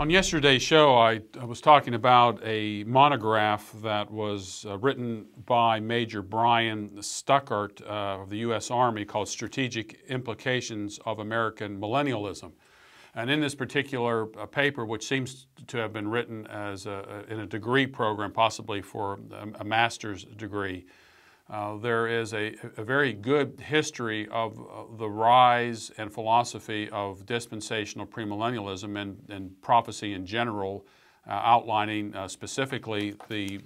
On yesterday's show, I was talking about a monograph that was written by Major Brian Stuckert of the U.S. Army called Strategic Implications of American Millennialism. And in this particular paper, which seems to have been written as in a degree program, possibly for a master's degree, there is a very good history of the rise and philosophy of dispensational premillennialism and prophecy in general, outlining specifically the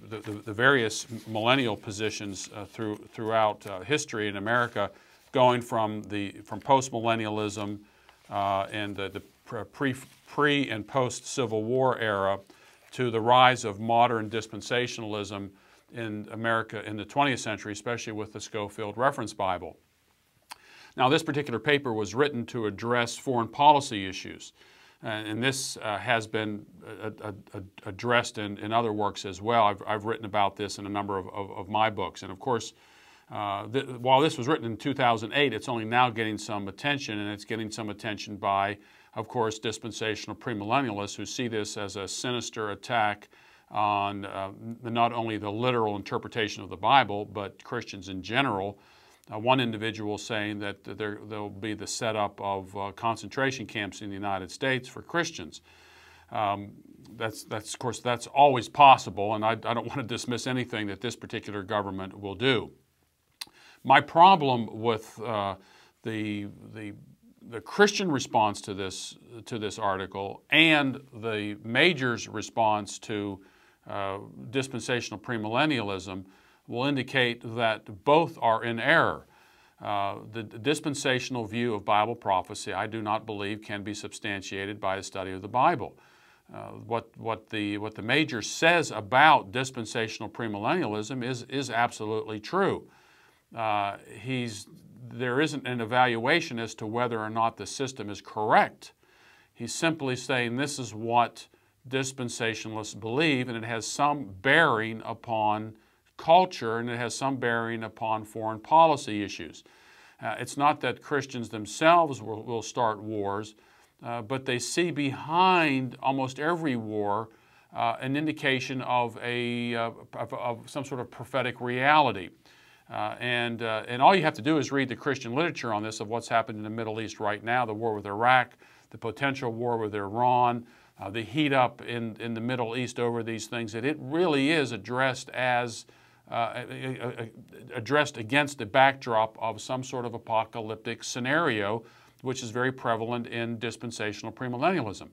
various millennial positions throughout history in America, going from postmillennialism and the pre and post Civil War era to the rise of modern dispensationalism in America in the 20th century, especially with the Schofield Reference Bible. Now, this particular paper was written to address foreign policy issues, and this has been addressed in other works as well. I've written about this in a number of my books, and of course, while this was written in 2008, it's only now getting some attention, and it's getting some attention by, of course, dispensational premillennialists who see this as a sinister attack on not only the literal interpretation of the Bible, but Christians in general. One individual saying that there'll be the setup of concentration camps in the United States for Christians. Of course, that's always possible, and I don't want to dismiss anything that this particular government will do. My problem with the Christian response to this article and the Major's response to dispensational premillennialism will indicate that both are in error. The dispensational view of Bible prophecy, I do not believe, can be substantiated by a study of the Bible. What the Major says about dispensational premillennialism is absolutely true. There isn't an evaluation as to whether or not the system is correct. He's simply saying this is what dispensationalists believe, and it has some bearing upon culture, and it has some bearing upon foreign policy issues. It's not that Christians themselves will start wars, but they see behind almost every war an indication of some sort of prophetic reality. And all you have to do is read the Christian literature on this, of what's happened in the Middle East right now, the war with Iraq, the potential war with Iran, the heat up in the Middle East over these things, that it really is addressed against the backdrop of some sort of apocalyptic scenario, which is very prevalent in dispensational premillennialism.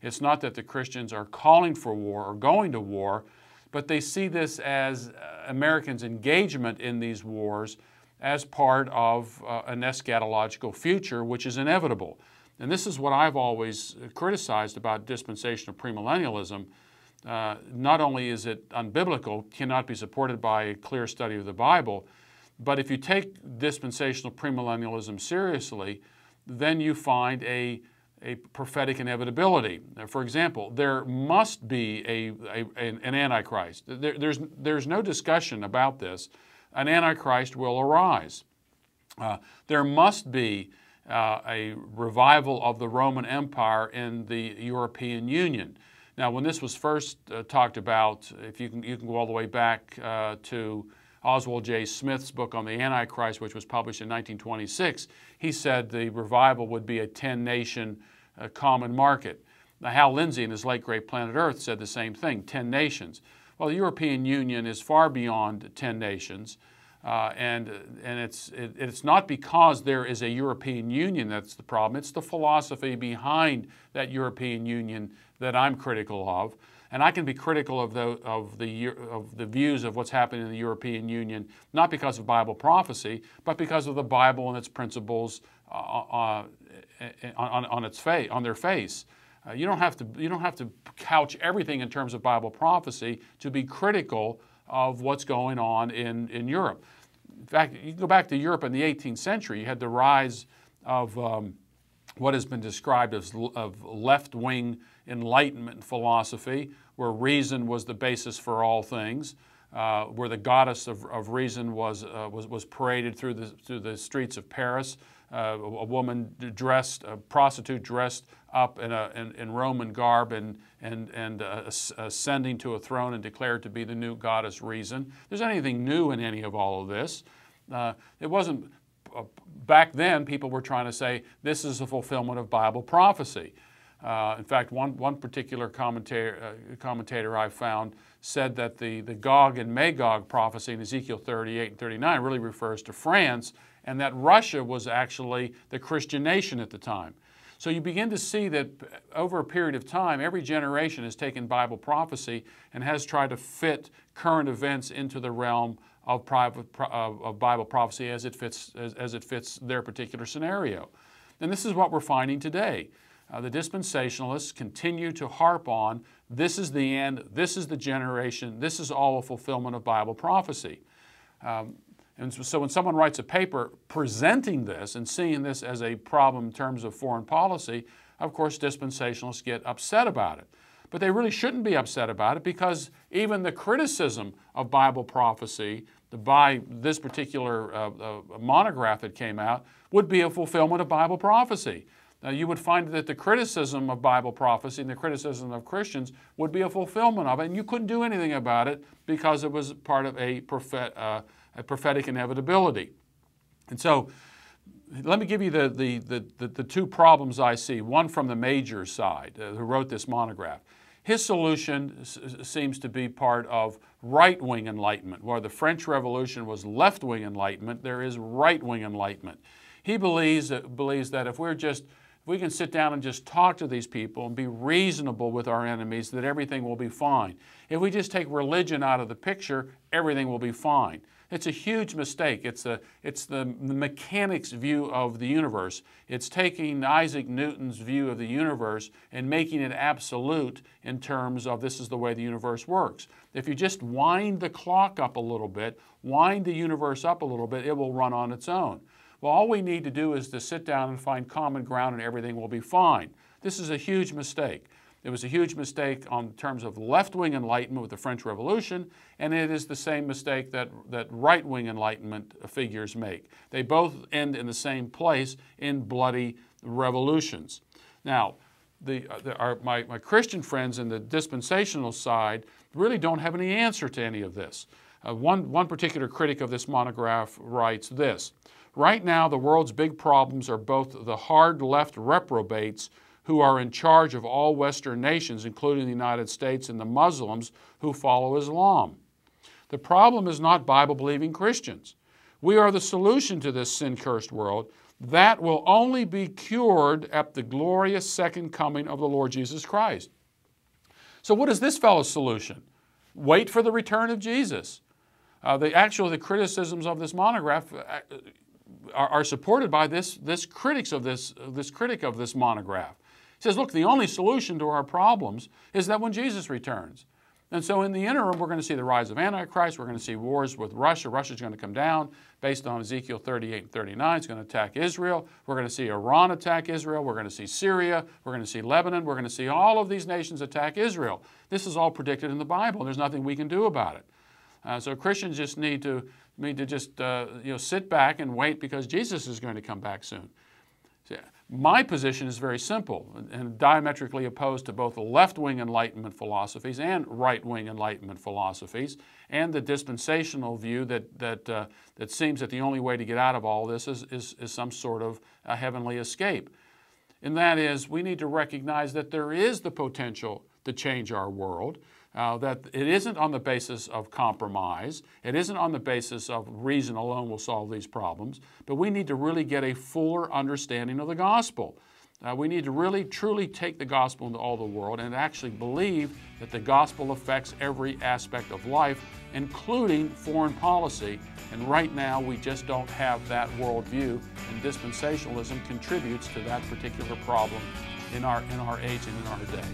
It's not that the Christians are calling for war or going to war, but they see this as Americans' engagement in these wars as part of an eschatological future, which is inevitable. And this is what I've always criticized about dispensational premillennialism. Not only is it unbiblical, cannot be supported by a clear study of the Bible, but if you take dispensational premillennialism seriously, then you find a prophetic inevitability. For example, there must be an Antichrist. There's no discussion about this. An Antichrist will arise. There must be a revival of the Roman Empire in the European Union. Now, when this was first talked about, if you can go all the way back to Oswald J. Smith's book on the Antichrist, which was published in 1926, he said the revival would be a 10-nation common market. Now, Hal Lindsey in his late great Planet Earth said the same thing, 10 nations. Well, the European Union is far beyond 10 nations. And it's not because there is a European Union that's the problem. It's the philosophy behind that European Union that I'm critical of. And I can be critical of the views of what's happening in the European Union, not because of Bible prophecy, but because of the Bible and its principles on their face. You don't have to couch everything in terms of Bible prophecy to be critical of what's going on in Europe. In fact, you can go back to Europe in the 18th century. You had the rise of what has been described as left-wing Enlightenment philosophy, where reason was the basis for all things, where the goddess of reason was paraded through the streets of Paris a woman dressed, a prostitute dressed up in Roman garb and ascending to a throne and declared to be the new goddess Reason. There's anything new in any of all of this. It wasn't, back then people were trying to say this is a fulfillment of Bible prophecy. In fact, one particular commentator I found said that the Gog and Magog prophecy in Ezekiel 38 and 39 really refers to France, and that Russia was actually the Christian nation at the time. So you begin to see that over a period of time, every generation has taken Bible prophecy and has tried to fit current events into the realm of Bible prophecy as it fits their particular scenario. And this is what we're finding today. The dispensationalists continue to harp on, this is the end, this is the generation, this is all a fulfillment of Bible prophecy. And so when someone writes a paper presenting this and seeing this as a problem in terms of foreign policy, of course dispensationalists get upset about it. But they really shouldn't be upset about it, because even the criticism of Bible prophecy by this particular monograph that came out would be a fulfillment of Bible prophecy. You would find that the criticism of Bible prophecy and the criticism of Christians would be a fulfillment of it, and you couldn't do anything about it because it was part of a prophetic inevitability. And so let me give you the two problems I see, one from the Major side, who wrote this monograph. His solution seems to be part of right-wing enlightenment. Where the French Revolution was left-wing enlightenment, there is right-wing enlightenment. He believes that if we can sit down and just talk to these people and be reasonable with our enemies, that everything will be fine. If we just take religion out of the picture, everything will be fine. It's a huge mistake. It's the mechanics view of the universe. It's taking Isaac Newton's view of the universe and making it absolute in terms of this is the way the universe works. If you just wind the clock up a little bit, wind the universe up a little bit, it will run on its own. Well, all we need to do is to sit down and find common ground and everything will be fine. This is a huge mistake. It was a huge mistake in terms of left-wing enlightenment with the French Revolution, and it is the same mistake that right-wing enlightenment figures make. They both end in the same place, in bloody revolutions. Now, my Christian friends in the dispensational side really don't have any answer to any of this. One particular critic of this monograph writes this: right now, the world's big problems are both the hard left reprobates who are in charge of all Western nations, including the United States, and the Muslims who follow Islam. The problem is not Bible-believing Christians. We are the solution to this sin-cursed world. That will only be cured at the glorious second coming of the Lord Jesus Christ. So what is this fellow's solution? Wait for the return of Jesus. The criticisms of this monograph are supported by this critic of this monograph. He says, look, the only solution to our problems is that when Jesus returns. And so in the interim, we're going to see the rise of Antichrist. We're going to see wars with Russia. Russia's going to come down based on Ezekiel 38 and 39. It's going to attack Israel. We're going to see Iran attack Israel. We're going to see Syria. We're going to see Lebanon. We're going to see all of these nations attack Israel. This is all predicted in the Bible. There's nothing we can do about it. So Christians just need to sit back and wait, because Jesus is going to come back soon. My position is very simple and diametrically opposed to both the left-wing Enlightenment philosophies and right-wing Enlightenment philosophies, and the dispensational view that seems that the only way to get out of all this is some sort of a heavenly escape. And that is, we need to recognize that there is the potential to change our world, that it isn't on the basis of compromise, it isn't on the basis of reason alone will solve these problems, but we need to really get a fuller understanding of the gospel. We need to really, truly take the gospel into all the world and actually believe that the gospel affects every aspect of life, including foreign policy. And right now, we just don't have that worldview, and dispensationalism contributes to that particular problem in our age and in our day.